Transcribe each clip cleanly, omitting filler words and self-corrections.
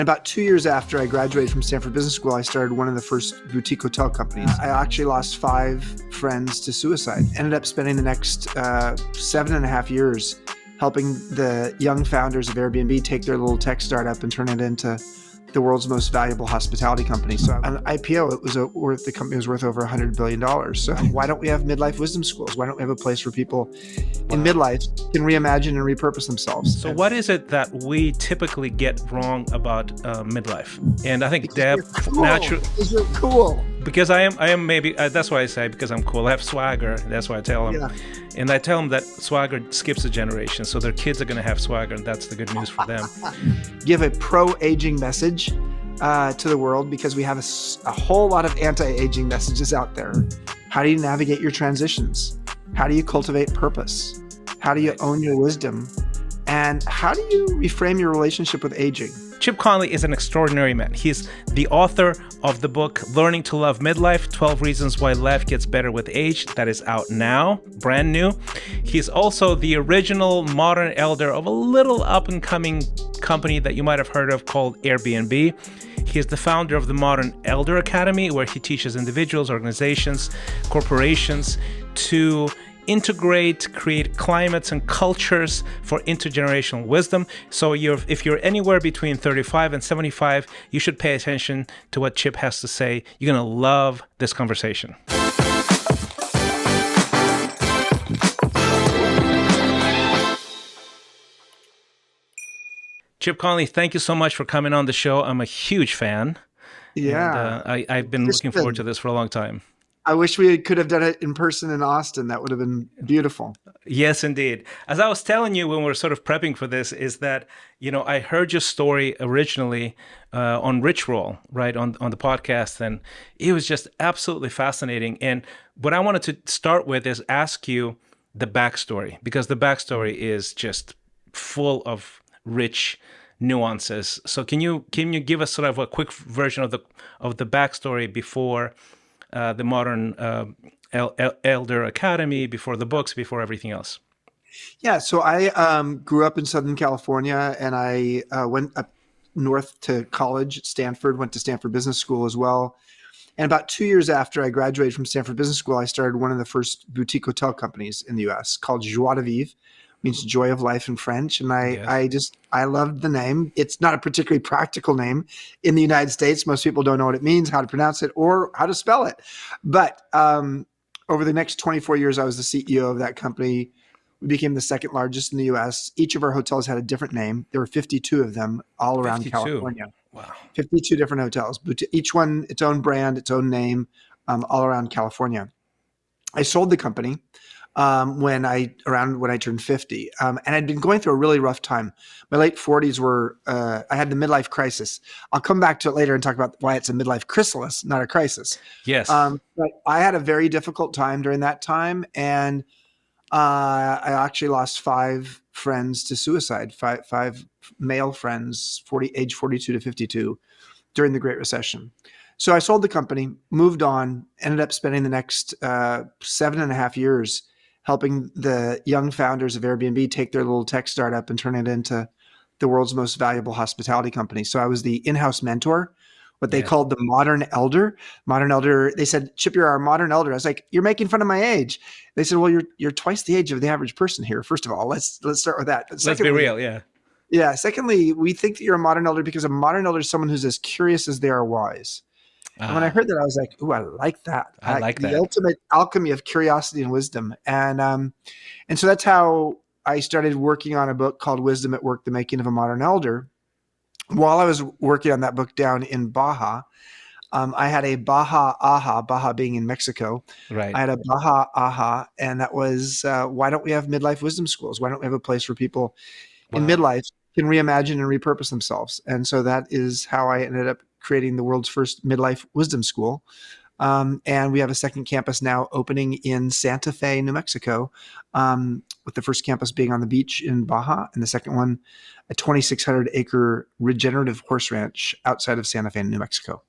About 2 years after I graduated from Stanford Business School, I started one of the first boutique hotel companies. I actually lost 5 friends to suicide. Ended up spending the next 7.5 years helping the young founders of Airbnb take their little tech startup and turn it into the world's most valuable hospitality company. So on IPO, the company was worth over $100 billion. So why don't we have midlife wisdom schools? Why don't we have a place where people in midlife can reimagine and repurpose themselves? So what is it that we typically get wrong about midlife? And I think Deb, naturally, you're cool. Because I am maybe, that's why I say, because I'm cool. I have swagger. That's why I tell them. Yeah. And I tell them that swagger skips a generation. So their kids are going to have swagger, and that's the good news for them. Give a pro-aging message to the world, because we have a whole lot of anti-aging messages out there. How do you navigate your transitions? How do you cultivate purpose? How do you own your wisdom? And how do you reframe your relationship with aging? Chip Conley is an extraordinary man. He's the author of the book, Learning to Love Midlife, 12 Reasons Why Life Gets Better with Age. That is out now, brand new. He's also the original modern elder of a little up-and-coming company that you might have heard of called Airbnb. He is the founder of the Modern Elder Academy, where he teaches individuals, organizations, corporations to integrate, create climates and cultures for intergenerational wisdom. So if you're anywhere between 35 and 75, you should pay attention to what Chip has to say. You're going to love this conversation. Chip Conley, thank you so much for coming on the show. I'm a huge fan. Yeah. And, I've been looking forward to this for a long time. I wish we could have done it in person in Austin. That would have been beautiful. Yes, indeed. As I was telling you when we were sort of prepping for this, is that, I heard your story originally on Rich Roll, right, on the podcast, and it was just absolutely fascinating. And what I wanted to start with is ask you the backstory, because the backstory is just full of rich nuances. So can you give us sort of a quick version of the backstory before the Modern Elder Academy, before the books, before everything else? Yeah, so I grew up in Southern California, and I went up north to college at Stanford, went to Stanford Business School as well. And about 2 years after I graduated from Stanford Business School, I started one of the first boutique hotel companies in the U.S. called Joie de Vivre, means joy of life in French. And I loved the name. It's not a particularly practical name in the United States. Most people don't know what it means, how to pronounce it, or how to spell it. But over the next 24 years, I was the CEO of that company. We became the second largest in the U.S. Each of our hotels had a different name. There were 52 of them all around 52. California. Wow. 52 different hotels, each one its own brand, its own name, all around California. I sold the company when I turned 50, and I'd been going through a really rough time. My late 40s were I had the midlife crisis. I'll come back to it later and talk about why it's a midlife chrysalis, not a crisis. Yes. But I had a very difficult time during that time, and I actually lost 5 friends to suicide, five male friends, age 42 to 52, during the Great Recession. So I sold the company, moved on, ended up spending the next 7.5 years helping the young founders of Airbnb take their little tech startup and turn it into the world's most valuable hospitality company. So I was the in-house mentor, what they called the modern elder. Modern elder, they said, Chip, you're our modern elder. I was like, you're making fun of my age. They said, well, you're twice the age of the average person here. First of all, let's start with that. Let's be real, yeah. Yeah. Secondly, we think that you're a modern elder because a modern elder is someone who's as curious as they are wise. And when I heard that, I was like, ooh, I like that. I like that. The ultimate alchemy of curiosity and wisdom. And so that's how I started working on a book called Wisdom at Work, The Making of a Modern Elder. While I was working on that book down in Baja, I had a Baja being in Mexico. Right. I had a Baja aha, and that was, why don't we have midlife wisdom schools? Why don't we have a place where people in midlife can reimagine and repurpose themselves? And so that is how I ended up creating the world's first midlife wisdom school. And we have a second campus now opening in Santa Fe, New Mexico, with the first campus being on the beach in Baja, and the second one, a 2,600-acre regenerative horse ranch outside of Santa Fe, New Mexico.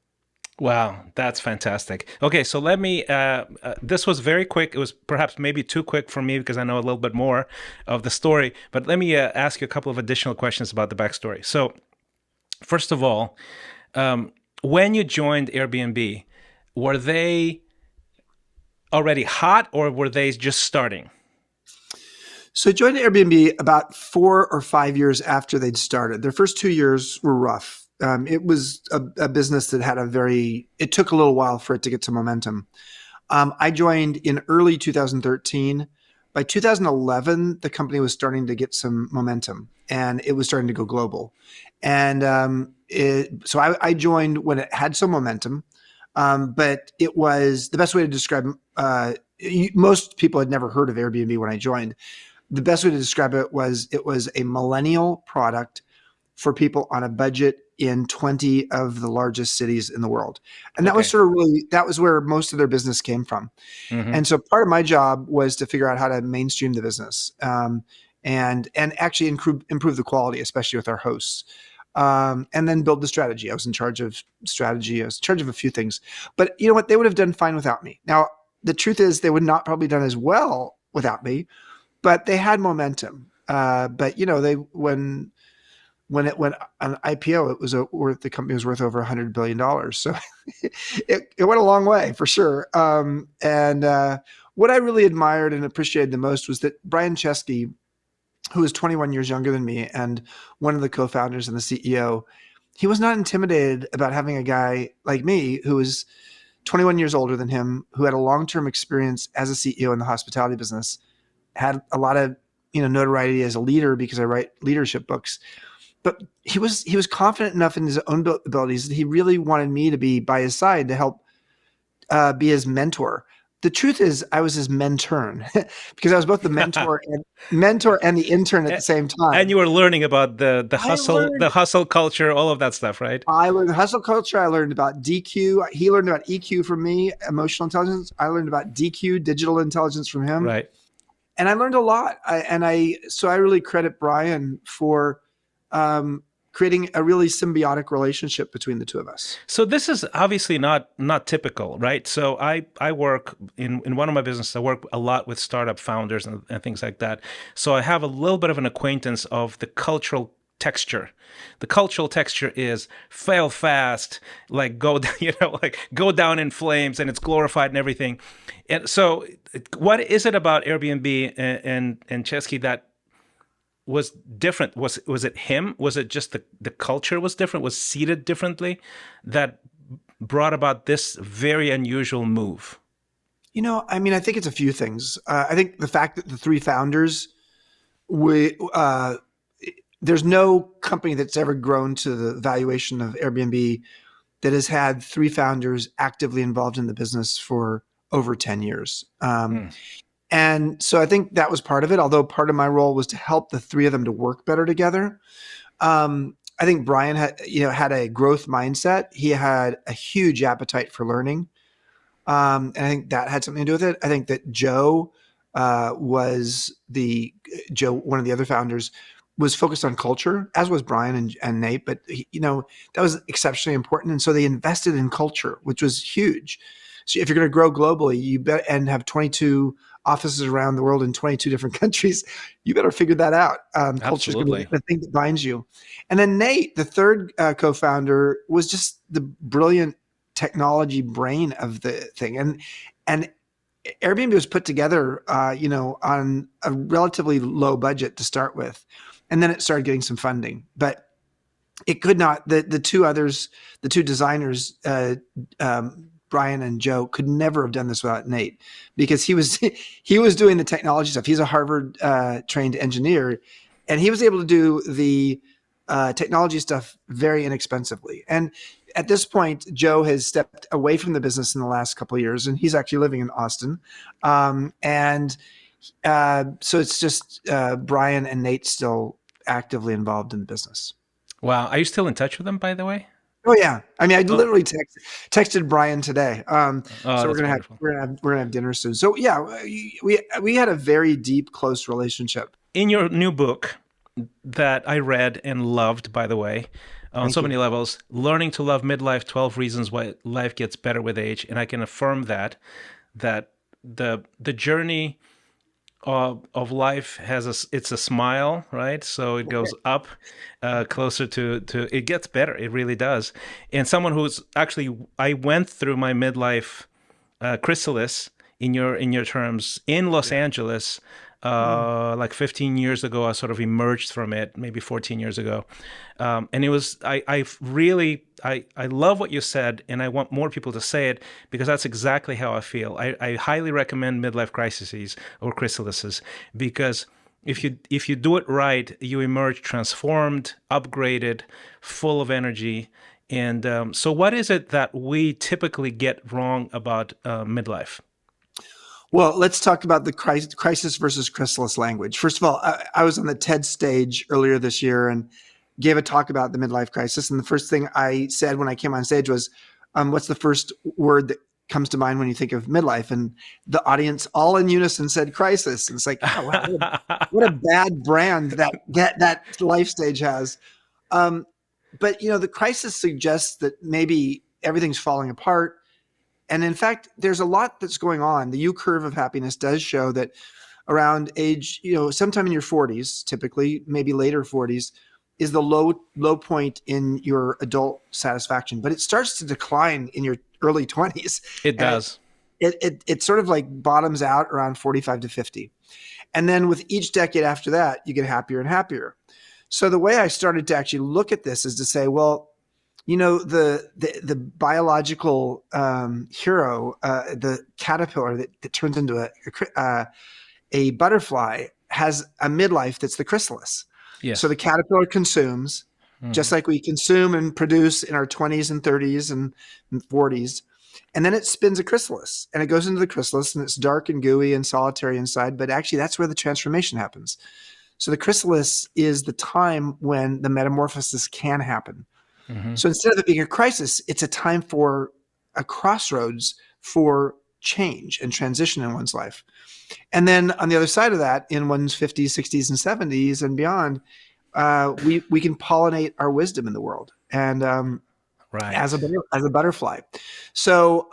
Wow, that's fantastic. Okay, so let me, this was very quick. It was perhaps maybe too quick for me because I know a little bit more of the story, but let me ask you a couple of additional questions about the backstory. So First of all, when you joined Airbnb, were they already hot or were they just starting? So I joined Airbnb about 4 or 5 years after they'd started. Their first 2 years were rough. It was a business that had it took a little while for it to get to momentum. I joined in early 2013. By 2011, the company was starting to get some momentum and it was starting to go global. And so I joined when it had some momentum, but it was the best way to describe. Most people had never heard of Airbnb when I joined. The best way to describe it was a millennial product for people on a budget in 20 of the largest cities in the world. And that was Okay. sort of that was where most of their business came from. Hmm. And so part of my job was to figure out how to mainstream the business, and actually improve the quality, especially with our hosts. And then build the strategy. I was in charge of strategy. I was in charge of a few things, but you know what? They would have done fine without me. Now, the truth is they would not probably done as well without me, but they had momentum. But you know, when it went on IPO, it was the company was worth over $100 billion. So it went a long way for sure. And what I really admired and appreciated the most was that Brian Chesky, who is 21 years younger than me and one of the co-founders and the CEO, he was not intimidated about having a guy like me who was 21 years older than him, who had a long-term experience as a CEO in the hospitality business, had a lot of notoriety as a leader because I write leadership books. But he was confident enough in his own abilities that he really wanted me to be by his side to help be his mentor. The truth is, I was his mentor because I was both the mentor and the intern at the same And time. you were learning about I learned the hustle culture, all of that stuff, right? I learned hustle culture. I learned about DQ. He learned about EQ from me, emotional intelligence. I learned about DQ, digital intelligence, from him, Right. and I learned a lot. So I really credit Brian for creating a really symbiotic relationship between the two of us. So this is obviously not typical, right? So I work in one of my businesses. I work a lot with startup founders and things like that. So I have a little bit of an acquaintance of the cultural texture. The cultural texture is fail fast, like go like go down in flames, and it's glorified and everything. And so, what is it about Airbnb and Chesky that was different? Was it him? Was it just the culture was different? Was seated differently that brought about this very unusual move? I mean, I think it's a few things. I think the fact that the three founders, we there's no company that's ever grown to the valuation of Airbnb that has had three founders actively involved in the business for over 10 years. Hmm. And so I think that was part of it, although part of my role was to help the three of them to work better together. I think Brian had a growth mindset. He had a huge appetite for learning. And I think that had something to do with it. I think that Joe, one of the other founders, was focused on culture, as was Brian and Nate. But that was exceptionally important, and so they invested in culture, which was huge. So if you're going to grow globally, you bet and have 22 offices around the world in 22 different countries, you better figure that out. Culture is going to be Absolutely. the thing that binds you. And then Nate, the third co-founder, was just the brilliant technology brain of the thing, and Airbnb was put together, on a relatively low budget to start with, and then it started getting some funding. But it could not. The two others, the two designers, Brian and Joe, could never have done this without Nate, because he was he was doing the technology stuff. He's a Harvard trained engineer, and he was able to do the technology stuff very inexpensively. And at this point, Joe has stepped away from the business in the last couple of years, and he's actually living in Austin. And so it's just Brian and Nate still actively involved in the business. Wow. Are you still in touch with them, by the way? Oh yeah, I mean, I Oh, literally texted Brian today. oh, So that's wonderful. we're gonna have dinner soon. So yeah, we had a very deep, close relationship. In your new book that I read and loved, by the way, on Thank so you. many levels, Learning to Love Midlife, 12 Reasons Why Life Gets Better with Age. And I can affirm that the journey of life has it's a smile, right? So it goes up, closer to it gets better. It really does. And someone who's actually, I went through my midlife chrysalis, in your terms, in Los Yeah. Angeles, Hmm. like 15 years ago. I sort of emerged from it, maybe 14 years ago, and it was I really I love what you said, and I want more people to say it, because that's exactly how I feel. I highly recommend midlife crises or chrysalises, because if you do it right, you emerge transformed, upgraded, full of energy. And so, what is it that we typically get wrong about midlife? Well, let's talk about the crisis versus chrysalis language. First of all, I was on the TED stage earlier this year and gave a talk about the midlife crisis. And the first thing I said when I came on stage was, what's the first word that comes to mind when you think of midlife? And the audience, all in unison, said crisis. And it's like, oh, wow, what a bad brand that life stage has. Um, but the crisis suggests that maybe everything's falling apart. And in fact, there's a lot that's going on. The U curve of happiness does show that around age, sometime in your 40s, typically, maybe later 40s, is the low point in your adult satisfaction. But it starts to decline in your early 20s, It and does. it sort of like bottoms out around 45 to 50. And then with each decade after that, you get happier and happier. So the way I started to actually look at this is to say, well, the biological hero, the caterpillar that turns into a butterfly, has a midlife that's the chrysalis. So Yes. the caterpillar consumes, just Hmm. like we consume and produce in our 20s and 30s and 40s. And then it spins a chrysalis, and it goes into the chrysalis, and it's dark and gooey and solitary inside. But actually, that's where the transformation happens. So the chrysalis is the time when the metamorphosis can happen. Hmm. So instead of it being a crisis, it's a time for a crossroads for change and transition in one's life. And then on the other side of that, in one's 50s, 60s, and 70s and beyond, we can pollinate our wisdom in the world, and as Right. a butterfly. So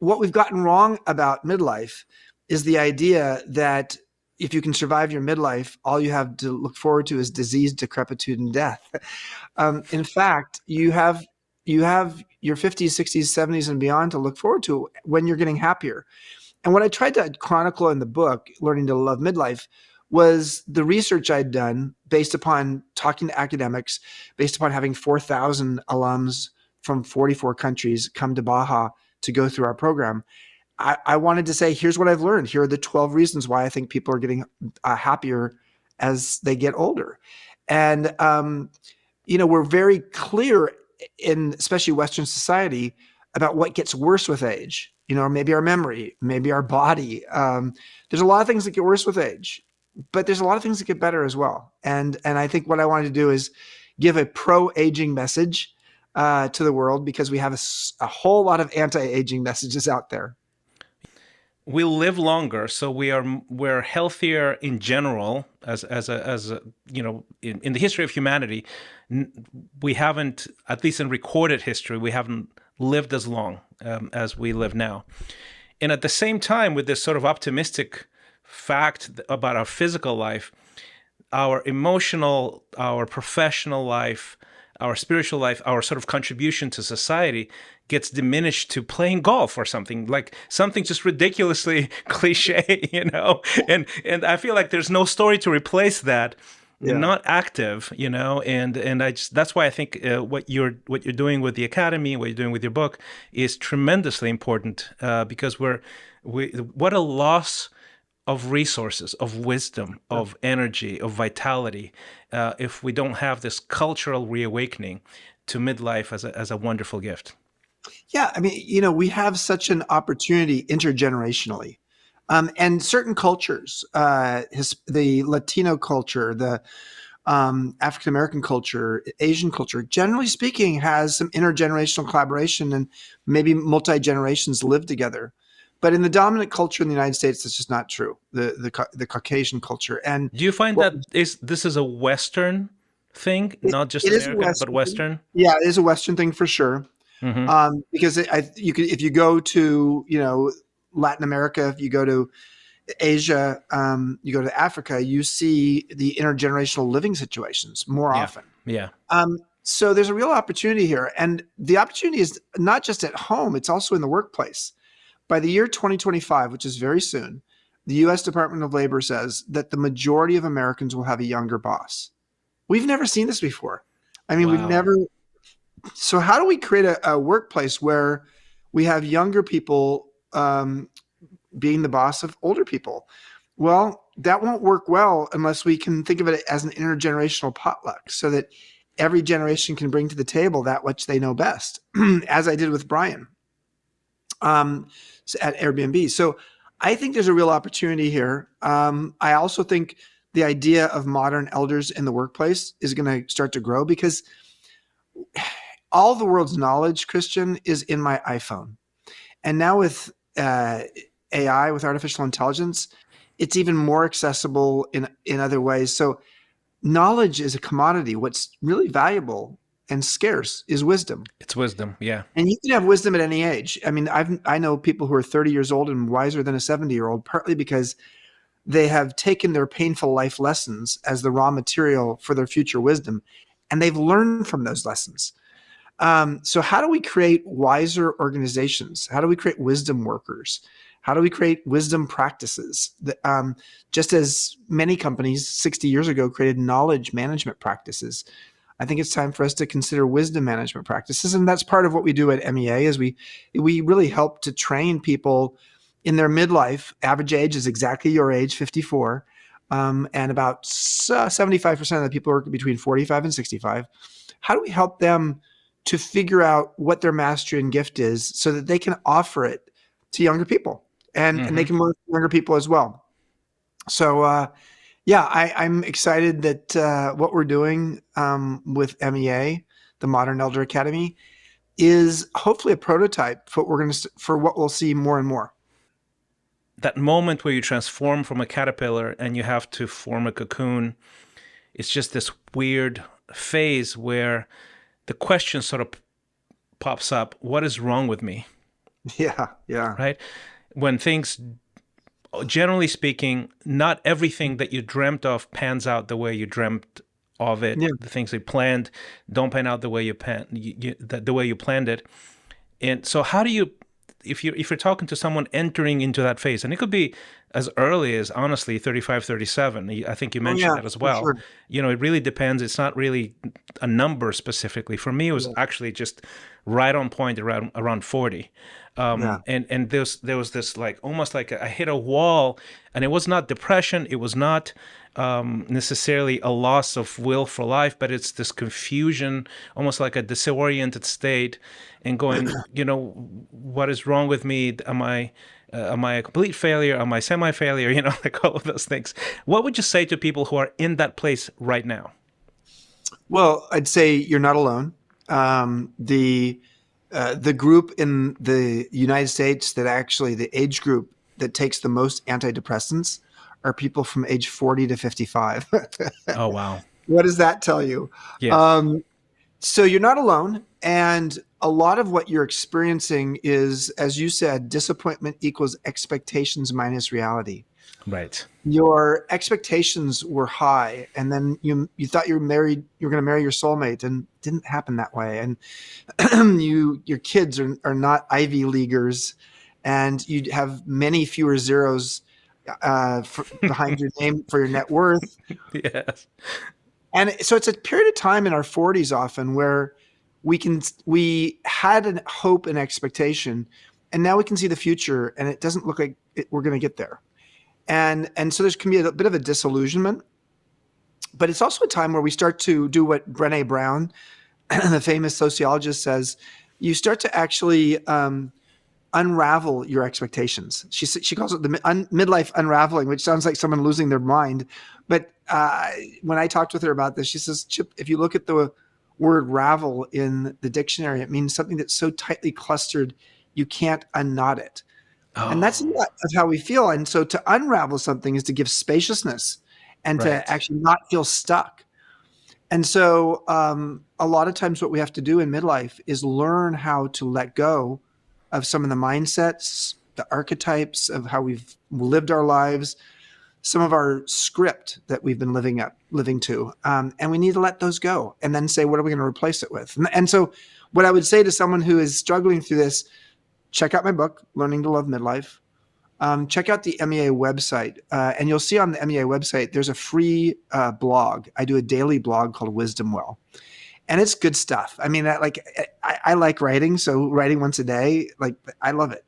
what we've gotten wrong about midlife is the idea that if you can survive your midlife, all you have to look forward to is disease, decrepitude, and death. In fact, you have your 50s, 60s, 70s, and beyond to look forward to when you're getting happier. And what I tried to chronicle in the book, Learning to Love Midlife, was the research I'd done based upon talking to academics, based upon having 4,000 alums from 44 countries come to Baja to go through our program. I wanted to say, here's what I've learned. Here are the 12 reasons why I think people are getting happier as they get older. And we're very clear in especially Western society about what gets worse with age. Maybe our memory, maybe our body. There's a lot of things that get worse with age, but there's a lot of things that get better as well. And I think what I wanted to do is give a pro-aging message to the world, because we have a whole lot of anti-aging messages out there. We live longer, so we're healthier in general, as a in the history of humanity. We haven't, at least in recorded history, we haven't lived as long as we live now. And at the same time, with this sort of optimistic fact about our physical life, our emotional, our professional life, our spiritual life, our sort of contribution to society gets diminished to playing golf or something, like something just ridiculously cliche, and I feel like there's no story to replace that. Yeah. Not active, and I just, that's why I think what you're doing with the academy, what you're doing with your book, is tremendously important, because we what a loss of resources, of wisdom, of energy, of vitality, if we don't have this cultural reawakening to midlife as a wonderful gift. Yeah, I mean, we have such an opportunity intergenerationally. And certain cultures, the Latino culture, the African American culture, Asian culture, generally speaking, has some intergenerational collaboration, and maybe multi generations live together. But in the dominant culture in the United States, that's just not true. The Caucasian culture, and Do you find what that this is a Western thing, it, not just it is a American, but Western thing. Western? Yeah, it is a Western thing for sure. Hmm. Because you could, if you go to Latin America, if you go to Asia, you go to Africa, you see the intergenerational living situations more Yeah. often. Yeah. So there's a real opportunity here. And the opportunity is not just at home, it's also in the workplace. By the year 2025, which is very soon, the US Department of Labor says that the majority of Americans will have a younger boss. We've never seen this before. I mean, we've Wow. never. So, how do we create a workplace where we have younger people being the boss of older people? Well, that won't work well unless we can think of it as an intergenerational potluck so that every generation can bring to the table that which they know best, as I did with Brian at Airbnb. So I think there's a real opportunity here. I also think the idea of modern elders in the workplace is going to start to grow because all the world's knowledge, Christian, is in my iPhone. And now with AI, with artificial intelligence, it's even more accessible in other ways. So knowledge is a commodity. What's really valuable and scarce is wisdom. It's wisdom. Yeah. And you can have wisdom at any age. I mean, I know people who are 30 years old and wiser than a 70-year-old, partly because they have taken their painful life lessons as the raw material for their future wisdom, and they've learned from those lessons. So how do we create wiser organizations? How do we create wisdom workers? How do we create wisdom practices? Just as many companies 60 years ago created knowledge management practices, I think it's time for us to consider wisdom management practices. And that's part of what we do at MEA is we really help to train people in their midlife. Average age is exactly your age, 54. And about 75% of the people work between 45 and 65. How do we help them to figure out what their mastery and gift is so that they can offer it to younger people and they can learn from younger people as well? So, yeah, I'm excited that what we're doing with MEA, the Modern Elder Academy, is hopefully a prototype for what we'll see more and more. That moment where you transform from a caterpillar and you have to form a cocoon, it's just this weird phase where the question sort of pops up, what is wrong with me? Yeah, yeah. Right? When things, generally speaking, not everything that you dreamt of pans out the way you dreamt of it. Yeah. The things you planned don't pan out the way the way you planned it. And so how do you, if you're talking to someone entering into that phase, and it could be as early as, honestly, 35, 37. I think you mentioned that as For well. sure. It really depends. It's not really a number specifically. For me, it was Yeah. actually just right on point around 40. Yeah. And there was this, like, almost like I hit a wall, and it was not depression. It was not necessarily a loss of will for life, but it's this confusion, almost like a disoriented state, and going, what is wrong with me? Am I a complete failure? Am I semi-failure? Like all of those things. What would you say to people who are in that place right now? Well, I'd say you're not alone. The group in the United States that actually the age group that takes the most antidepressants are people from age 40 to 55. Oh, wow. What does that tell you? Yes. Um, so you're not alone. And a lot of what you're experiencing is, as you said, disappointment equals expectations minus reality. Right. Your expectations were high, and then you thought you were going to marry your soulmate, and it didn't happen that way. And your kids are not Ivy Leaguers, and you have many fewer zeros behind your name for your net worth. Yes. And so it's a period of time in our 40s often where we had a hope and expectation, and now we can see the future, and it doesn't look like we're going to get there. And so can be a bit of a disillusionment, but it's also a time where we start to do what Brené Brown, the famous sociologist, says. You start to actually unravel your expectations. She calls it the midlife unraveling, which sounds like someone losing their mind. But when I talked with her about this, she says, Chip, if you look at the word ravel in the dictionary, it means something that's so tightly clustered you can't unknot it. And that's a Oh, lot of how we feel. And so to unravel something is to give spaciousness and to right. actually not feel stuck. And so a lot of times what we have to do in midlife is learn how to let go of some of the mindsets the archetypes of how we've lived our lives, some of our script that we've been living to, and we need to let those go, and then say, what are we going to replace it with? And so, what I would say to someone who is struggling through this, check out my book, Learning to Love Midlife. Check out the MEA website, and you'll see on the MEA website there's a free blog. I do a daily blog called Wisdom Well, and it's good stuff. I mean, I like writing, so writing once a day, like I love it.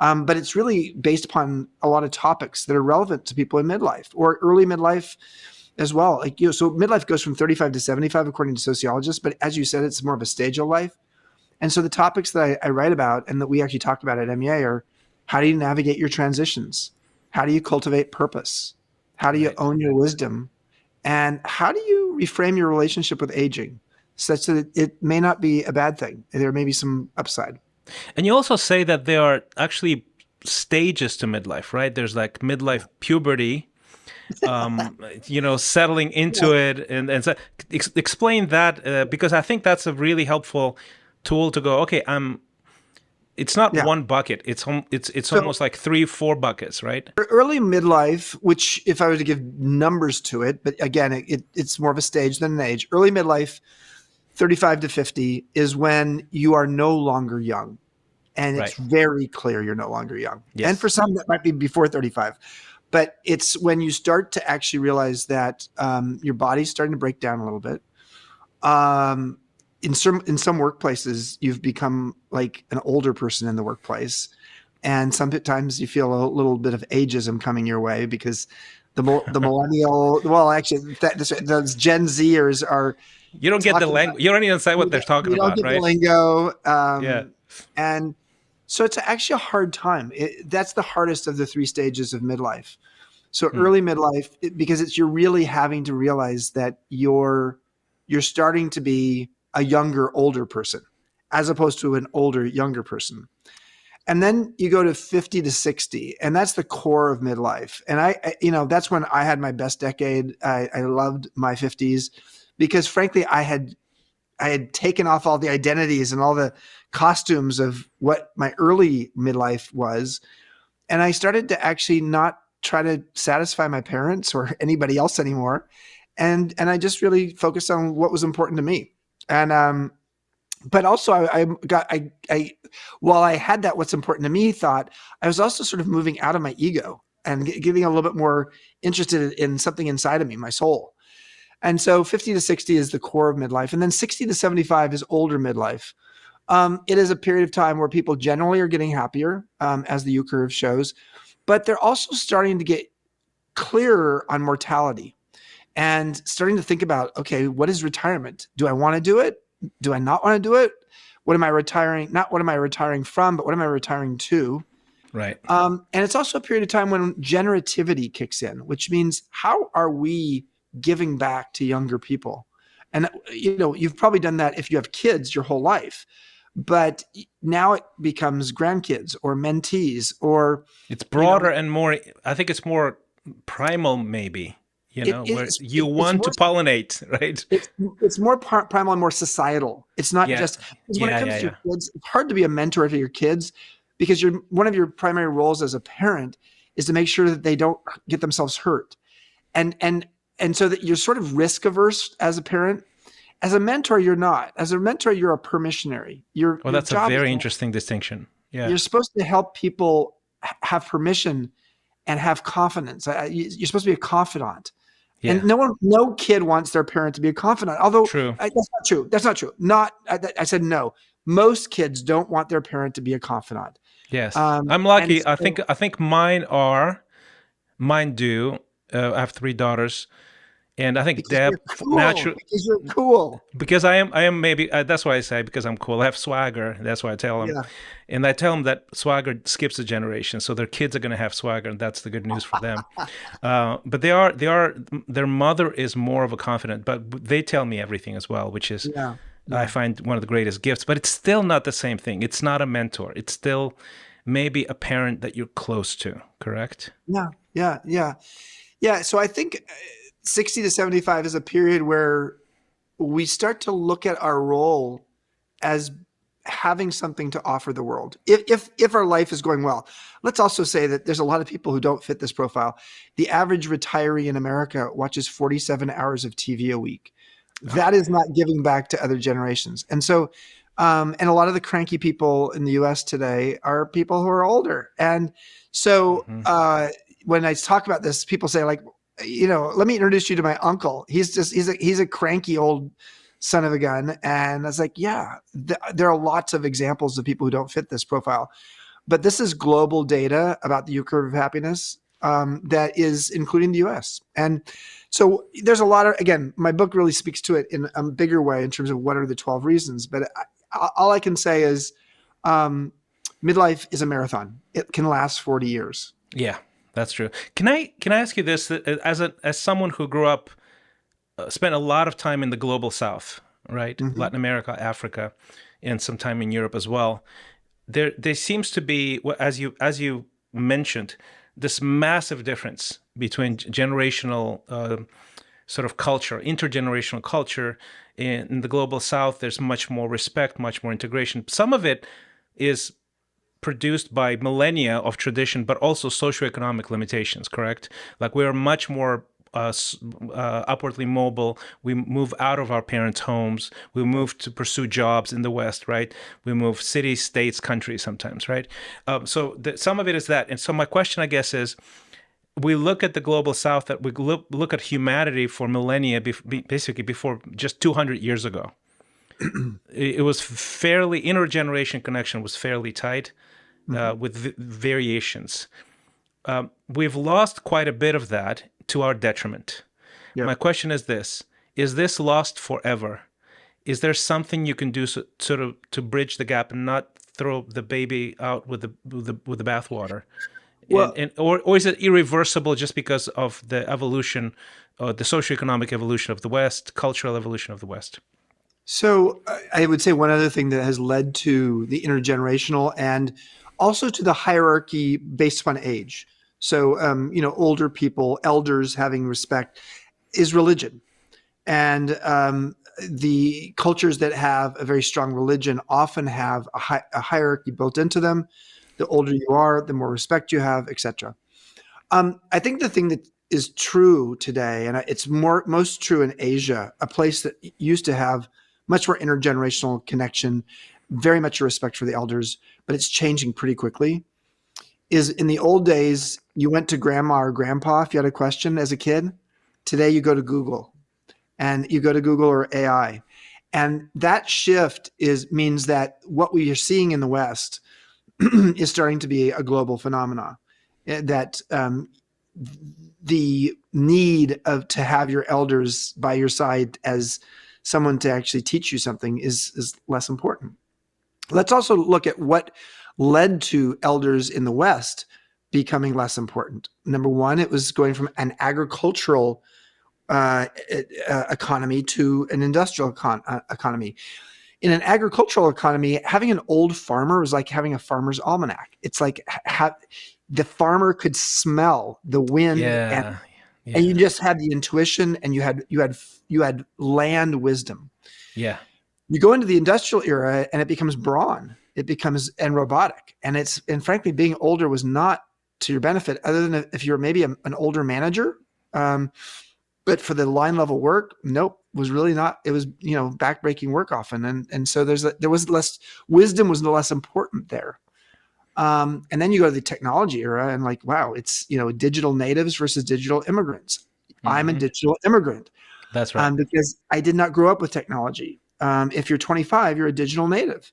But it's really based upon a lot of topics that are relevant to people in midlife or early midlife as well. Like, so midlife goes from 35 to 75 according to sociologists, but as you said, it's more of a stage of life. And so the topics that I write about and that we actually talk about at MEA are: how do you navigate your transitions? How do you cultivate purpose? How do you own your wisdom? And how do you reframe your relationship with aging such that it may not be a bad thing? There may be some upside. And you also say that there are actually stages to midlife, right? There's like midlife puberty, settling into it. And so explain that, because I think that's a really helpful tool to go, okay, it's not one bucket. It's almost like 3-4 buckets, right? Early midlife, which if I were to give numbers to it, but again, it's more of a stage than an age. Early midlife, 35 to 50, is when you are no longer young. And it's very clear you're no longer young. Yes. And for some, that might be before 35. But it's when you start to actually realize that your body's starting to break down a little bit. In some workplaces, you've become like an older person in the workplace. And sometimes you feel a little bit of ageism coming your way because the millennial, well, actually, those Gen Zers are. You don't get the language. You don't even say what they're talking about, right? You don't get the lingo. And so it's actually a hard time. That's the hardest of the 3 stages of midlife. So early midlife, because you're really having to realize that you're starting to be a younger, older person as opposed to an older, younger person. And then you go to 50 to 60, and that's the core of midlife. And that's when I had my best decade. I loved my 50s because frankly, I had taken off all the identities and all the costumes of what my early midlife was. And I started to actually not try to satisfy my parents or anybody else anymore. And I just really focused on what was important to me. And, but also while I had that what's important to me thought, I was also sort of moving out of my ego and getting a little bit more interested in something inside of me, my soul. And so 50 to 60 is the core of midlife. And then 60 to 75 is older midlife. It is a period of time where people generally are getting happier, as the U curve shows, but they're also starting to get clearer on mortality and starting to think about, okay, what is retirement? Do I want to do it? Do I not want to do it? What am I retiring? Not what am I retiring from, but what am I retiring to? Right. And it's also a period of time when generativity kicks in, which means how are we giving back to younger people? And you've probably done that if you have kids your whole life, but now it becomes grandkids or mentees, or it's broader and more. I think it's more primal, maybe. Where you want to pollinate, right? It's more primal and more societal. It's not just when it comes to your kids. It's hard to be a mentor to your kids because one of your primary roles as a parent is to make sure that they don't get themselves hurt, and so that you're sort of risk averse as a parent. As a mentor, you're not. As a mentor, you're a permissionary. That's a very interesting distinction. Yeah, you're supposed to help people have permission and have confidence. You're supposed to be a confidant. Yeah. And no kid wants their parent to be a confidant. Although that's not true. That's not true. I said no. Most kids don't want their parent to be a confidant. Yes, I'm lucky. So, I think mine do. I have 3 daughters, and I think Deb naturally because you're cool. Because I am maybe that's why I say because I'm cool. I have swagger. That's why I tell them, and I tell them that swagger skips a generation, so their kids are going to have swagger, and that's the good news for them. But their mother is more of a confidant, but they tell me everything as well, which is I find one of the greatest gifts. But it's still not the same thing. It's not a mentor. It's still maybe a parent that you're close to. Correct? Yeah. So I think 60 to 75 is a period where we start to look at our role as having something to offer the world. If our life is going well, let's also say that there's a lot of people who don't fit this profile. The average retiree in America watches 47 hours of TV a week. That is not giving back to other generations. And so, and a lot of the cranky people in the US today are people who are older. And so when I talk about this, people say like, let me introduce you to my uncle. He's a cranky old son of a gun. And I was like, yeah, there are lots of examples of people who don't fit this profile. But this is global data about the U-curve of happiness that is including the US. And so there's a lot of, again, my book really speaks to it in a bigger way in terms of what are the 12 reasons. But all I can say is midlife is a marathon. It can last 40 years. Yeah, that's true. Can I ask you this, as someone who grew up, spent a lot of time in the global South, right? Mm-hmm. Latin America, Africa, and some time in Europe as well. There seems to be, as you mentioned, this massive difference between generational sort of culture, intergenerational culture. In the global South, there's much more respect, much more integration. Some of it is produced by millennia of tradition, but also socioeconomic limitations, correct? Like we are much more upwardly mobile. We move out of our parents' homes. We move to pursue jobs in the West, right? We move cities, states, countries sometimes, right? So some of it is that. And so my question, I guess, is we look at the global South, that we look at humanity for millennia, basically before just 200 years ago. It was fairly, intergeneration connection was fairly tight with variations. We've lost quite a bit of that to our detriment. Yep. My question is this lost forever? Is there something you can do sort of to bridge the gap and not throw the baby out with the bathwater? Well, or is it irreversible just because of the evolution, the socioeconomic evolution of the West, cultural evolution of the West? So I would say one other thing that has led to the intergenerational and also to the hierarchy based upon age. So, older people, elders having respect is religion. And the cultures that have a very strong religion often have a hierarchy built into them. The older you are, the more respect you have, etc. I think the thing that is true today, and it's most true in Asia, a place that used to have much more intergenerational connection, very much a respect for the elders, but it's changing pretty quickly, is in the old days, you went to grandma or grandpa if you had a question as a kid. Today, you go to Google, and you go to Google or AI. And that shift means that what we are seeing in the West is starting to be a global phenomenon, that the need to have your elders by your side as someone to actually teach you something is less important. Let's also look at what led to elders in the West becoming less important. Number one, it was going from an agricultural economy to an industrial economy. In an agricultural economy, having an old farmer was like having a farmer's almanac. It's like the farmer could smell the wind, and you just had the intuition, and you had land wisdom. Yeah. You go into the industrial era, and it becomes brawn. It becomes and robotic, and frankly, being older was not to your benefit, other than if you were maybe an older manager. But for the line level work, nope, was really not. It was backbreaking work often, and so there was less wisdom was less important there. And then you go to the technology era, and like, wow, it's digital natives versus digital immigrants. Mm-hmm. I'm a digital immigrant. That's right. Because I did not grow up with technology. If you're 25, you're a digital native.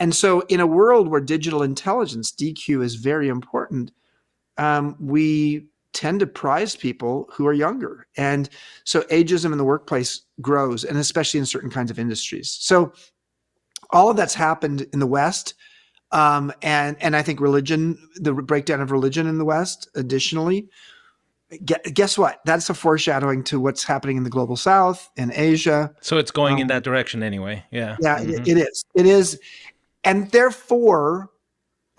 And so in a world where digital intelligence, DQ, is very important, we tend to prize people who are younger. And so ageism in the workplace grows, and especially in certain kinds of industries. So all of that's happened in the West. And I think religion, the breakdown of religion in the West, additionally, guess what? That's a foreshadowing to what's happening in the global South and Asia. So it's going in that direction anyway. Yeah. Yeah, mm-hmm. It is. It is. And therefore,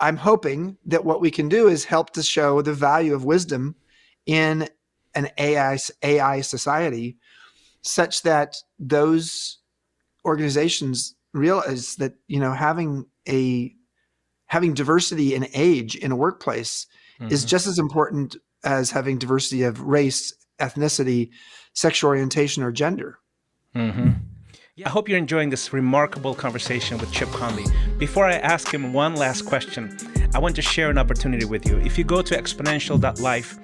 I'm hoping that what we can do is help to show the value of wisdom in an AI society, such that those organizations realize that, having diversity in age in a workplace is just as important as having diversity of race, ethnicity, sexual orientation, or gender. I hope you're enjoying this remarkable conversation with Chip Conley. Before I ask him one last question, I want to share an opportunity with you. If you go to exponential.life,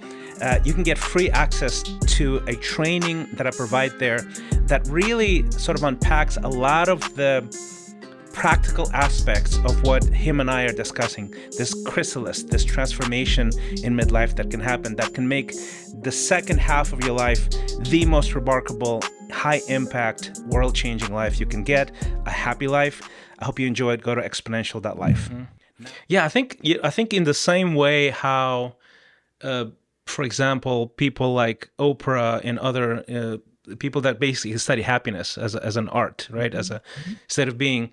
you can get free access to a training that I provide there that really sort of unpacks a lot of the practical aspects of what him and I are discussing. This chrysalis, this transformation in midlife that can happen, that can make the second half of your life the most remarkable, high impact, world changing life you can get, a happy life. I hope you enjoy it. Go to exponential.life. Yeah, I think in the same way how, for example, people like Oprah and other people that basically study happiness as an art, right? As a state of being,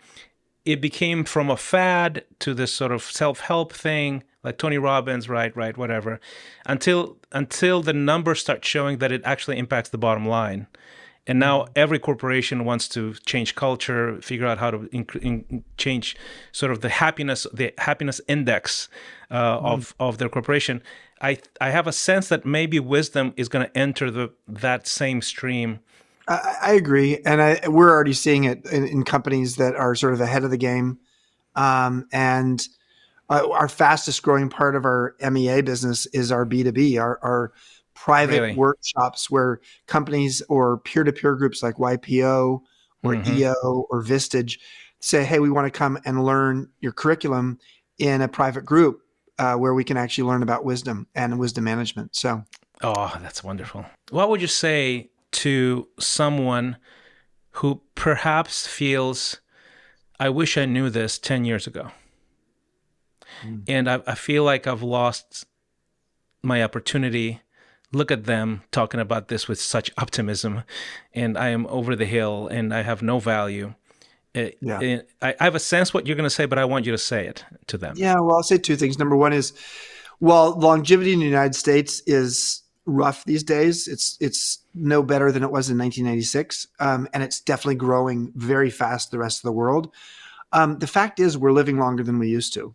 it became from a fad to this sort of self-help thing, like Tony Robbins, right, whatever, until the numbers start showing that it actually impacts the bottom line. And now every corporation wants to change culture, figure out how to change sort of the happiness index of their corporation. I have a sense that maybe wisdom is going to enter that same stream. I agree, and we're already seeing it in companies that are sort of ahead of the game, and our fastest growing part of our MEA business is our B2B, our private workshops where companies or peer-to-peer groups like YPO or EO or Vistage say, hey, we want to come and learn your curriculum in a private group where we can actually learn about wisdom and wisdom management. So, oh, that's wonderful. What would you say to someone who perhaps feels, I wish I knew this 10 years ago. And I feel like I've lost my opportunity. Look at them talking about this with such optimism, and I am over the hill and I have no value. I have a sense what you're going to say, but I want you to say it to them. Yeah, well, I'll say two things. Number one is, while longevity in the United States is rough these days, it's no better than it was in 1996, and it's definitely growing very fast the rest of the world. The fact is we're living longer than we used to.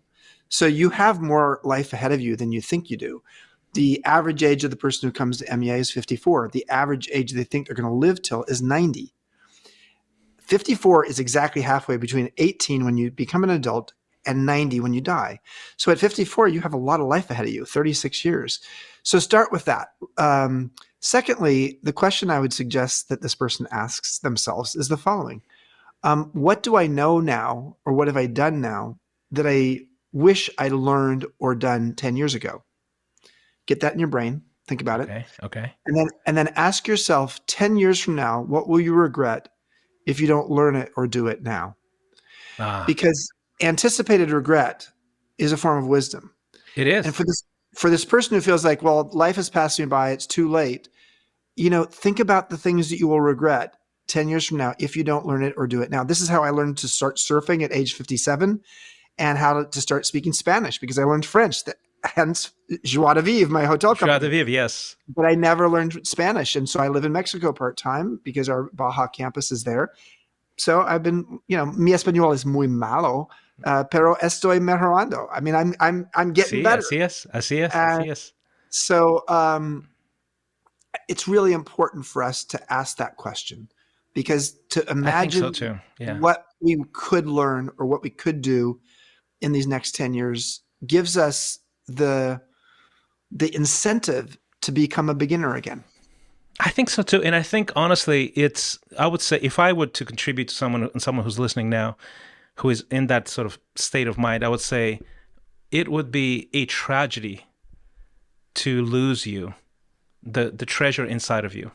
So you have more life ahead of you than you think you do. The average age of the person who comes to MEA is 54. The average age they think they're going to live till is 90. 54 is exactly halfway between 18 when you become an adult and 90 when you die. So at 54, you have a lot of life ahead of you, 36 years. So start with that. Secondly, the question I would suggest that this person asks themselves is the following. What do I know now, or what have I done now that I wish I'd learned or done 10 years ago? Get that in your brain. Think about it. Okay. And then ask yourself, 10 years from now, what will you regret if you don't learn it or do it now? Because anticipated regret is a form of wisdom. It is. And for this person who feels like, well, life has passed me by, it's too late. Think about the things that you will regret 10 years from now if you don't learn it or do it now. This is how I learned to start surfing at age 57 and how to start speaking Spanish, because I learned French. Hence, Joie de Vivre, my hotel company. Joie de Vivre, yes. But I never learned Spanish. And so I live in Mexico part-time because our Baja campus is there. So I've been, mi español es muy malo, pero estoy mejorando. I mean, I'm getting better. Así es. So it's really important for us to ask that question, because to imagine I think so too. Yeah. What we could learn or what we could do in these next 10 years gives us the incentive to become a beginner again. I think so too. And I think honestly, I would say, if I were to contribute to someone who's listening now, who is in that sort of state of mind, I would say it would be a tragedy to lose you, the treasure inside of you.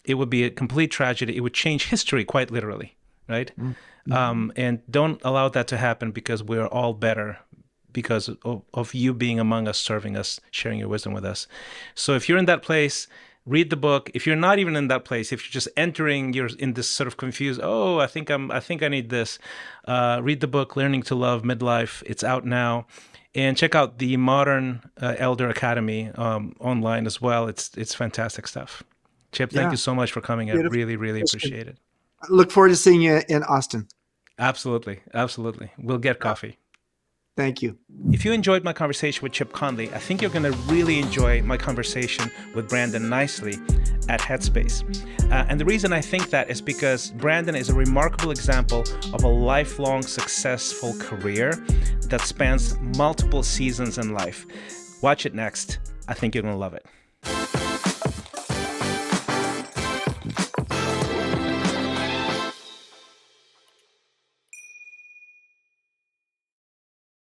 It would be a complete tragedy. It would change history quite literally, right? And don't allow that to happen, because we're all better because of you being among us, serving us, sharing your wisdom with us. So if you're in that place, read the book. If you're not even in that place, if you're just entering, you're in this sort of confused, I think I need this. Read the book, Learning to Love Midlife. It's out now. And check out the Modern Elder Academy online as well. It's fantastic stuff. Chip, thank you so much for coming. Beautiful. I really, really appreciate it. Look forward to seeing you in Austin. Absolutely. Absolutely. We'll get coffee. Thank you. If you enjoyed my conversation with Chip Conley, I think you're going to really enjoy my conversation with Brandon Nicely at Headspace. And the reason I think that is because Brandon is a remarkable example of a lifelong successful career that spans multiple seasons in life. Watch it next. I think you're going to love it.